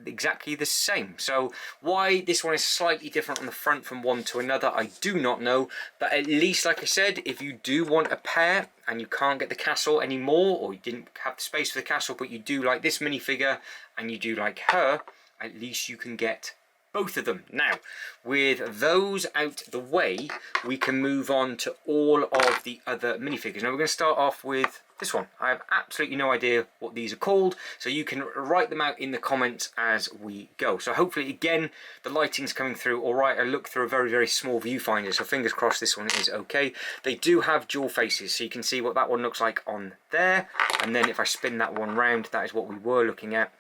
A: exactly the same. So why this one is slightly different on the front from one to another, I do not know, but at least, like I said, if you do want a pair and you can't get the castle anymore, or you didn't have the space for the castle but you do like this minifigure and you do like her, at least you can get both of them. Now, with those out the way, we can move on to all of the other minifigures. Now we're going to start off with this one. I have absolutely no idea what these are called, so you can write them out in the comments as we go. So hopefully, again, the lighting's coming through all right. I look through a very, very small viewfinder, so fingers crossed this one is okay. They do have dual faces, so you can see what that one looks like on there, and then if I spin that one round, that is what we were looking at.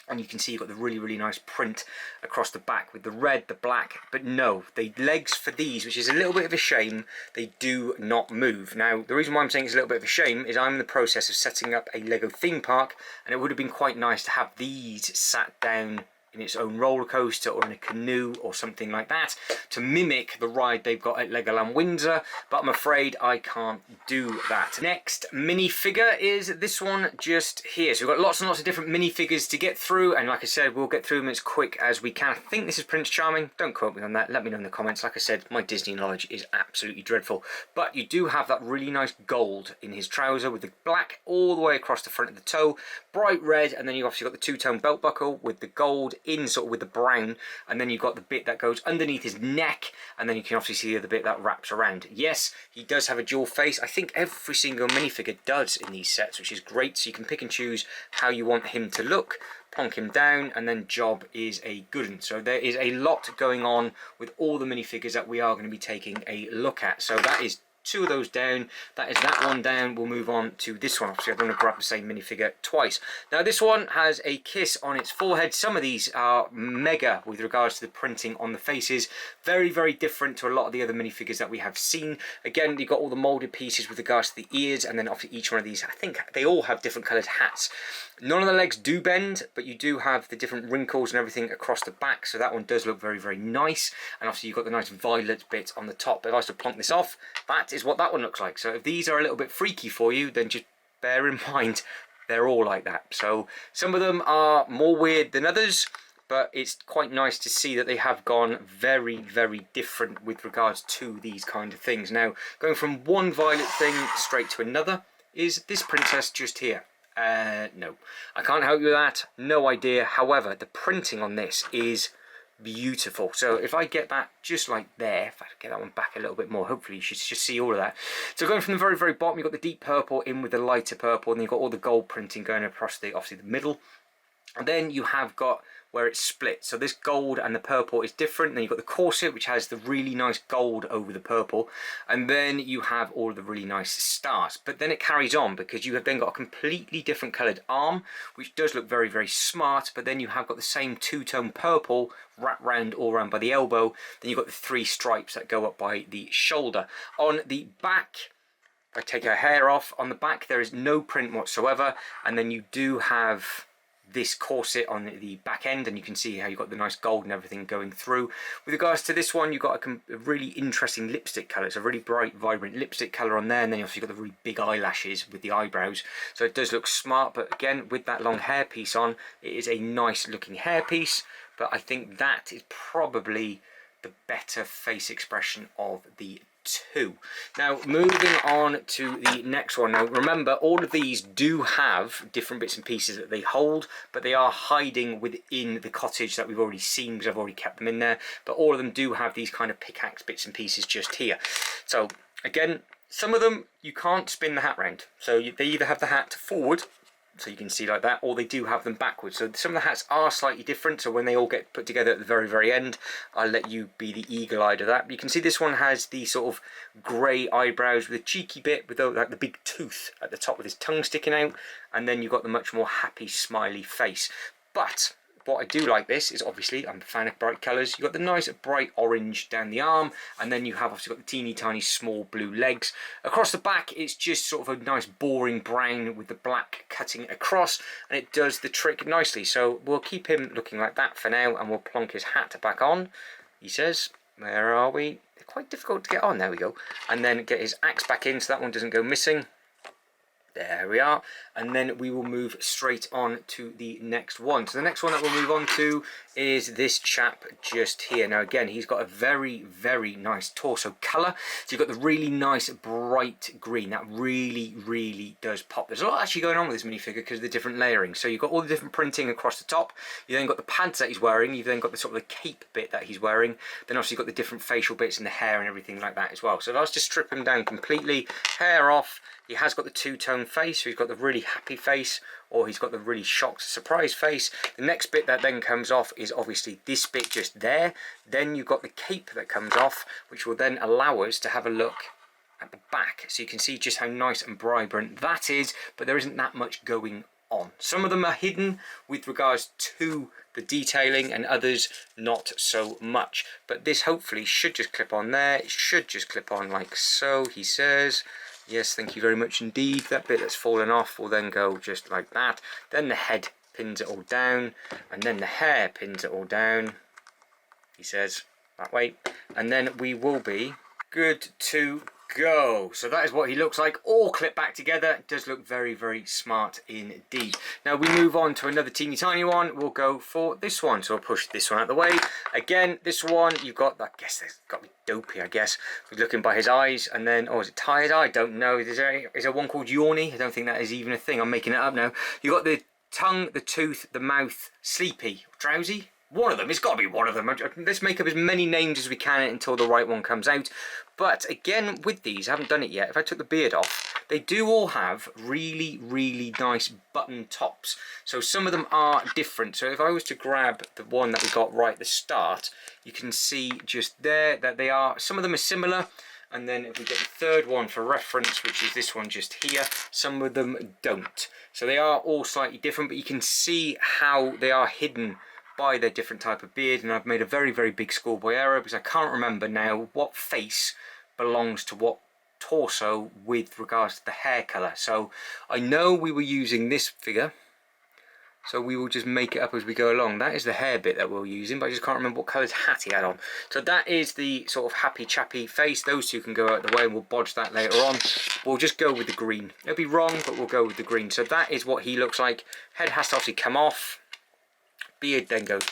A: And you can see you've got the really, really nice print across the back with the red, the black. But no, the legs for these, which is a little bit of a shame, they do not move. Now, the reason why I'm saying it's a little bit of a shame is I'm in the process of setting up a Lego theme park, and it would have been quite nice to have these sat down in its own roller coaster or in a canoe or something like that to mimic the ride they've got at Legoland Windsor, but I'm afraid I can't do that. Next minifigure is this one just here. So we've got lots and lots of different minifigures to get through, and like I said, we'll get through them as quick as we can. I think this is Prince Charming. Don't quote me on that. Let me know in the comments. Like I said, my Disney knowledge is absolutely dreadful, but you do have that really nice gold in his trouser with the black all the way across the front of the toe, bright red, and then you've obviously got the two-tone belt buckle with the gold in sort of with the brown, and then you've got the bit that goes underneath his neck, and then you can obviously see the other bit that wraps around. Yes, he does have a dual face. I think every single minifigure does in these sets, which is great, so you can pick and choose how you want him to look, plonk him down, and then job is a good one. So there is a lot going on with all the minifigures that we are going to be taking a look at. So that is two of those down. That is that one down. We'll move on to this one. Obviously, I don't want to grab the same minifigure twice. Now, this one has a kiss on its forehead. Some of these are mega with regards to the printing on the faces. Very, very different to a lot of the other minifigures that we have seen. Again, you've got all the moulded pieces with regards to the ears, and then obviously each one of these, I think they all have different coloured hats. None of the legs do bend, but you do have the different wrinkles and everything across the back, so that one does look very, very nice. And obviously you've got the nice violet bit on the top. If I was to plonk this off, that is what that one looks like. So if these are a little bit freaky for you, then just bear in mind they're all like that. So some of them are more weird than others, but it's quite nice to see that they have gone very, very different with regards to these kind of things. Now, going from one violet thing straight to another is this princess just here. No, I can't help you with that. No idea. However, the printing on this is beautiful. So if I get that just like there, if I get that one back a little bit more, hopefully you should just see all of that. So going from the very, very bottom, you've got the deep purple in with the lighter purple, and then you've got all the gold printing going across the, obviously, the middle. And then you have got where it's split. So this gold and the purple is different. Then you've got the corset, which has the really nice gold over the purple. And then you have all of the really nice stars. But then it carries on because you have then got a completely different coloured arm, which does look very, very smart. But then you have got the same two-tone purple wrapped round all around by the elbow. Then you've got the three stripes that go up by the shoulder. On the back, if I take her hair off, on the back there is no print whatsoever. And then you do have this corset on the back end, and you can see how you've got the nice gold and everything going through. With regards to this one, you've got a really interesting lipstick colour. It's a really bright, vibrant lipstick colour on there, and then you've also got the really big eyelashes with the eyebrows. So it does look smart, but again, with that long hair piece on, it is a nice looking hair piece, but I think that is probably the better face expression of the two. Now moving on to the next one. Now remember, all of these do have different bits and pieces that they hold, but they are hiding within the cottage that we've already seen, because I've already kept them in there. But all of them do have these kind of pickaxe bits and pieces just here. So again, some of them you can't spin the hat round, so they either have the hat forward, so you can see like that, or they do have them backwards. So some of the hats are slightly different, so when they all get put together at the very, very end, I'll let you be the eagle-eyed of that. But you can see this one has the sort of grey eyebrows with a cheeky bit, with like the big tooth at the top with his tongue sticking out, and then you've got the much more happy, smiley face. But what I do like this is, obviously, I'm a fan of bright colours. You've got the nice bright orange down the arm, and then you have obviously got the teeny tiny small blue legs. Across the back, it's just sort of a nice boring brown with the black cutting across, and it does the trick nicely. So we'll keep him looking like that for now, and we'll plonk his hat back on. He says, where are we? They're quite difficult to get on, there we go. And then get his axe back in so that one doesn't go missing. There we are, and then we will move straight on to the next one. So the next one that we'll move on to is this chap just here. Now again, he's got a very, very nice torso colour. So you've got the really nice bright green. That really, really does pop. There's a lot actually going on with this minifigure because of the different layering. So you've got all the different printing across the top. You then got the pants that he's wearing. You've then got the sort of the cape bit that he's wearing. Then also you've got the different facial bits and the hair and everything like that as well. So let's just strip him down completely. Hair off. He has got the two-tone face, so he's got the really happy face, or he's got the really shocked, surprised face. The next bit that then comes off is obviously this bit just there. Then you've got the cape that comes off, which will then allow us to have a look at the back. So you can see just how nice and vibrant that is, but there isn't that much going on. Some of them are hidden with regards to the detailing, and others not so much. But this hopefully should just clip on there. It should just clip on like so, he says. Yes, thank you very much indeed. That bit that's fallen off will then go just like that. Then the head pins it all down, and then the hair pins it all down, he says, that way. And then we will be good to go. So that is what he looks like, all clipped back together. It does look very, very smart indeed. Now we move on to another teeny tiny one. We'll go for this one. So I'll push this one out of the way. Again, this one, you've got, I guess there's got to be Dopey, I guess. We're looking by his eyes, and then, oh, is it tired? I don't know. Is there one called Yawny? I don't think that is even a thing. I'm making it up now. You've got the tongue, the tooth, the mouth, sleepy, drowsy. One of them, it's got to be one of them. Let's make up as many names as we can until the right one comes out. But again, with these, I haven't done it yet. If I took the beard off, they do all have really, really nice button tops. So some of them are different. So if I was to grab the one that we got right at the start, you can see just there that they are, some of them are similar. And then if we get the third one for reference, which is this one just here, some of them don't. So they are all slightly different, but you can see how they are hidden by their different type of beard. And I've made a very, very big schoolboy error because I can't remember now what face belongs to what torso with regards to the hair colour. So I know we were using this figure, so we will just make it up as we go along. That is the hair bit that we're using, but I just can't remember what coloured hat he had on. So that is the sort of happy chappy face. Those two can go out the way, and we'll bodge that later on. We'll just go with the green. It'll be wrong, but we'll go with the green. So that is what he looks like. Head has to obviously come off. Beard then goes,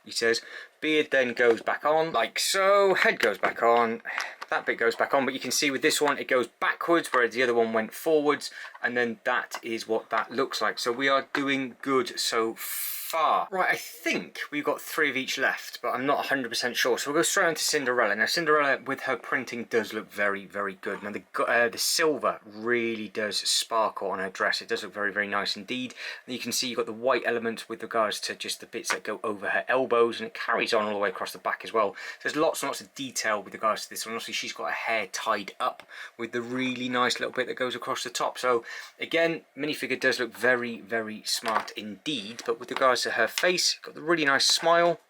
A: he says, beard then goes back on, like so. Head goes back on. That bit goes back on, but you can see with this one it goes backwards, whereas the other one went forwards, and then that is what that looks like. So we are doing good so far. Right, I think we've got 3 of each left, but I'm not 100% sure. So we'll go straight on to Cinderella. Now Cinderella with her printing does look very, very good. Now the silver really does sparkle on her dress. It does look very, very nice indeed. And you can see you've got the white element with regards to just the bits that go over her elbows, and it carries on all the way across the back as well. So there's lots and lots of detail with regards to this one. Obviously she's got her hair tied up with the really nice little bit that goes across the top. So again, minifigure does look very, very smart indeed. But with regards to her face, got the really nice smile,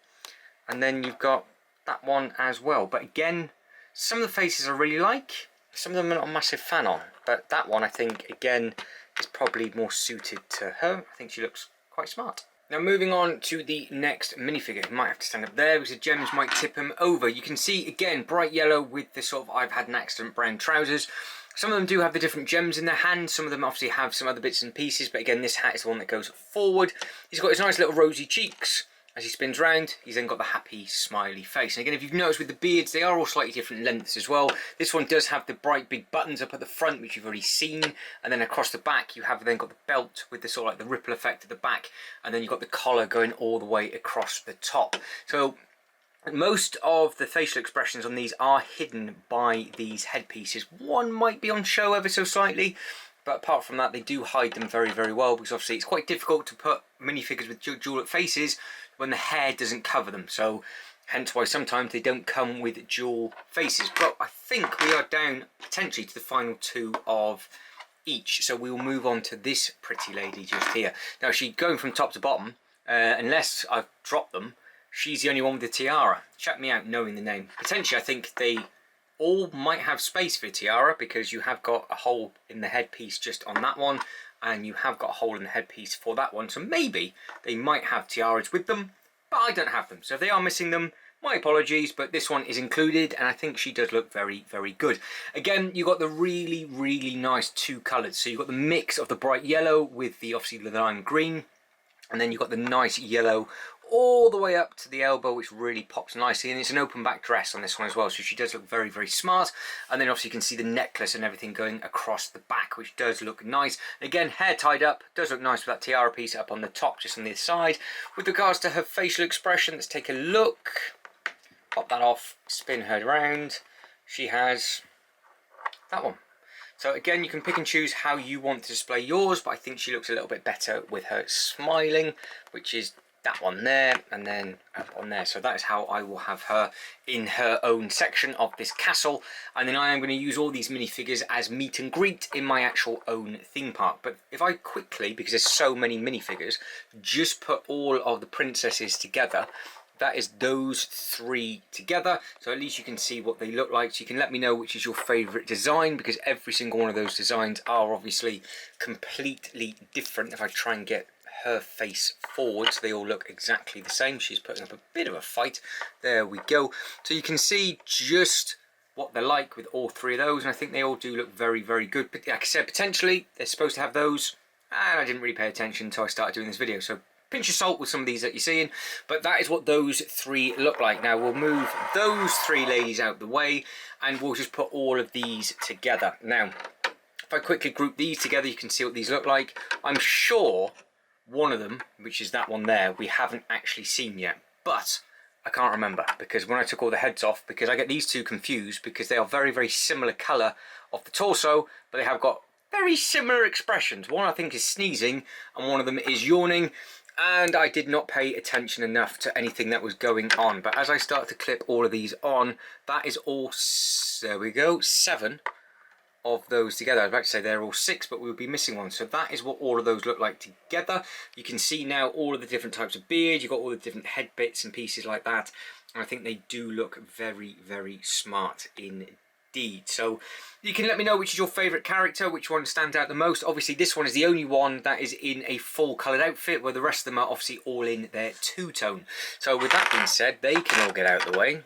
A: and then you've got that one as well. But again, some of the faces I really like, some of them I'm not a massive fan on, but that one I think again is probably more suited to her. I think she looks quite smart. Now moving on to the next minifigure. You might have to stand up there because the gems might tip him over. You can see again bright yellow with the sort of I've had an accident brown trousers. Some of them do have the different gems in their hands. Some of them obviously have some other bits and pieces, but again this hat is the one that goes forward. He's got his nice little rosy cheeks. As he spins round, he's then got the happy, smiley face. And again, if you've noticed with the beards, they are all slightly different lengths as well. This one does have the bright big buttons up at the front, which you've already seen. And then across the back, you have then got the belt with the sort of like the ripple effect at the back. And then you've got the collar going all the way across the top. So most of the facial expressions on these are hidden by these headpieces. One might be on show ever so slightly. But apart from that, they do hide them very, very well, because obviously it's quite difficult to put minifigures with dual look faces when the hair doesn't cover them. So hence why sometimes they don't come with dual faces. But I think we are down potentially to the final two of each. So we will move on to this pretty lady just here. Now she's going from top to bottom, unless I've dropped them, she's the only one with the tiara. Check me out knowing the name. Potentially I think they all might have space for a tiara, because you have got a hole in the headpiece just on that one, and you have got a hole in the headpiece for that one, so maybe they might have tiaras with them, but I don't have them. So if they are missing them, my apologies, but this one is included, and I think she does look very, very good. Again, you've got the really, really nice two colours. So you've got the mix of the bright yellow with the obviously the lime green, and then you've got the nice yellow all the way up to the elbow, which really pops nicely. And it's an open back dress on this one as well, so she does look very, very smart. And then obviously you can see the necklace and everything going across the back, which does look nice. Again, hair tied up, does look nice with that tiara piece up on the top, just on the side. With regards to her facial expression, let's take a look. Pop that off, spin her around. She has that one. So again, you can pick and choose how you want to display yours, but I think she looks a little bit better with her smiling, which is that one there, and then up on there. So that is how I will have her in her own section of this castle. And then I am going to use all these minifigures as meet and greet in my actual own theme park. But if I quickly, because there's so many minifigures, just put all of the princesses together, that is those three together, so at least you can see what they look like. So you can let me know which is your favourite design, because every single one of those designs are obviously completely different. If I try and get her face forward, so they all look exactly the same. She's putting up a bit of a fight. There we go. So you can see just what they're like with all three of those, and I think they all do look very, very good. But like I said, potentially they're supposed to have those, and I didn't really pay attention until I started doing this video. So pinch of salt with some of these that you're seeing, but that is what those three look like. Now we'll move those three ladies out the way, and we'll just put all of these together. Now, if I quickly group these together, you can see what these look like. I'm sure one of them, which is that one there, we haven't actually seen yet, but I can't remember, because when I took all the heads off, because I get these two confused, because they are very, very similar colour of the torso, but they have got very similar expressions. One I think is sneezing, and one of them is yawning. And I did not pay attention enough to anything that was going on. But as I start to clip all of these on, that is all, there we go, 7 of those together. I was about to say they're all 6, but we would be missing one. So that is what all of those look like together. You can see now all of the different types of beard. You've got all the different head bits and pieces like that. And I think they do look very, very smart indeed. So you can let me know which is your favourite character, which one stands out the most. Obviously this one is the only one that is in a full coloured outfit, where the rest of them are obviously all in their two-tone. So with that being said, they can all get out of the way,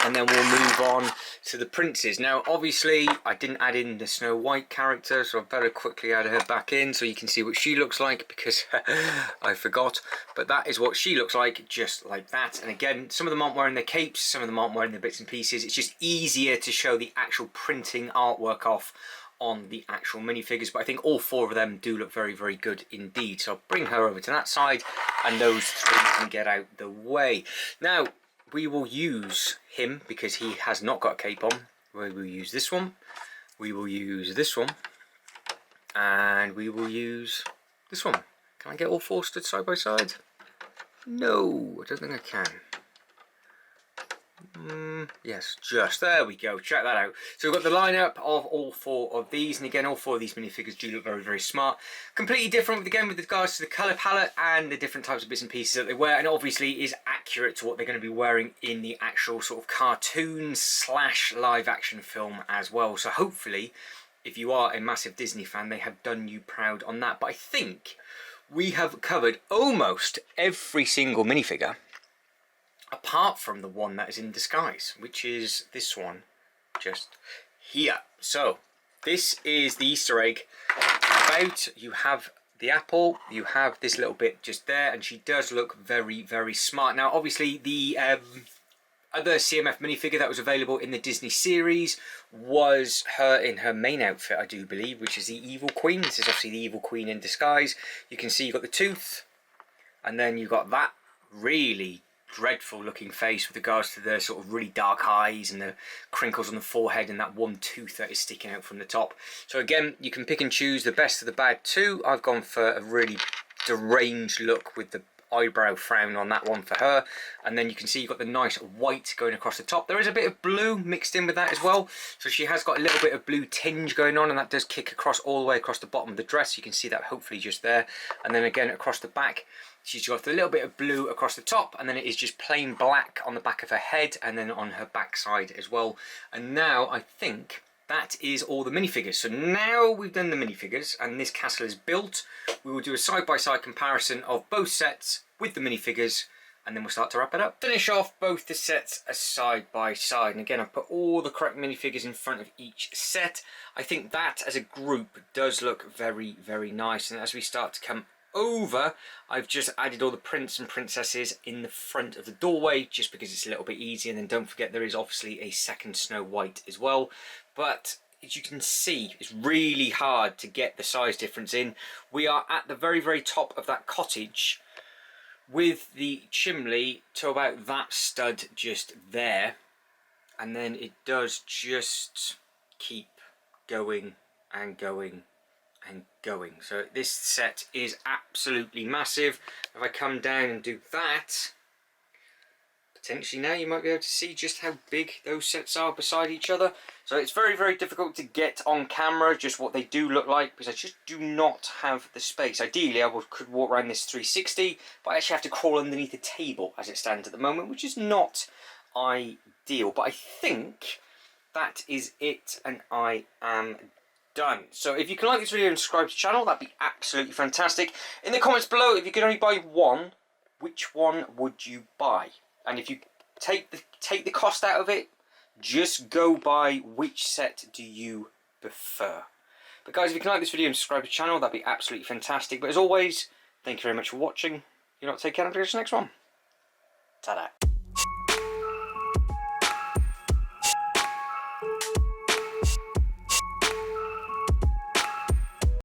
A: and then we'll move on to the princes. Now obviously I didn't add in the Snow White character, so I better quickly add her back in so you can see what she looks like, because I forgot. But that is what she looks like, just like that. And again, some of them aren't wearing their capes, some of them aren't wearing their bits and pieces. It's just easier to show the actual printing artwork off on the actual minifigures, but I think all 4 of them do look very, very good indeed. So I'll bring her over to that side, and those 3 can get out the way. Now we will use him, because he has not got a cape on. We will use this one, we will use this one, and we will use this one. Can I get all 4 stood side by side? No, I don't think I can. Yes, just there we go. Check that out. So we've got the lineup of all 4 of these, and again, all 4 of these minifigures do look very, very smart. Completely different, again, with regards to the colour palette and the different types of bits and pieces that they wear, and obviously is accurate to what they're going to be wearing in the actual sort of cartoon / live action film as well. So hopefully, if you are a massive Disney fan, they have done you proud on that. But I think we have covered almost every single minifigure, apart from the one that is in disguise, which is this one just here. So this is the Easter egg. You have the apple, you have this little bit just there, and she does look very, very smart. Now obviously the other CMF minifigure that was available in the Disney series was her in her main outfit, I do believe, which is the Evil Queen. This is obviously the Evil Queen in disguise. You can see you've got the tooth, and then you've got that really dreadful looking face with regards to the sort of really dark eyes and the crinkles on the forehead and that one tooth that is sticking out from the top. So again, you can pick and choose the best of the bad too. I've gone for a really deranged look with the eyebrow frown on that one for her, and then you can see you've got the nice white going across the top. There is a bit of blue mixed in with that as well, so she has got a little bit of blue tinge going on, and that does kick across all the way across the bottom of the dress. You can see that hopefully just there, and then again across the back she's got a little bit of blue across the top, and then it is just plain black on the back of her head and then on her backside as well. And now I think that is all the minifigures. So now we've done the minifigures and this castle is built, we will do a side-by-side comparison of both sets with the minifigures, and then we'll start to wrap it up. Finish off both the sets as side by side, and again I've put all the correct minifigures in front of each set. I think that as a group does look very, very nice, and as we start to come over, I've just added all the prince and princesses in the front of the doorway just because it's a little bit easier. And then don't forget there is obviously a second Snow White as well, but as you can see it's really hard to get the size difference in. We are at the very, very top of that cottage with the chimney to about that stud just there, and then it does just keep going and going and going. So this set is absolutely massive. If I come down and do that, potentially now you might be able to see just how big those sets are beside each other. So it's very, very difficult to get on camera just what they do look like, because I just do not have the space. Ideally I could walk around this 360, but I actually have to crawl underneath a table as it stands at the moment, which is not ideal. But I think that is it, and I am done. So if you can like this video and subscribe to the channel, that'd be absolutely fantastic. In the comments below, if you could only buy one, which one would you buy? And if you take the cost out of it, just go by which set do you prefer. But guys, if you can like this video and subscribe to the channel, that'd be absolutely fantastic. But as always, thank you very much for watching. You know, take care and I'll see you next one. Ta-da.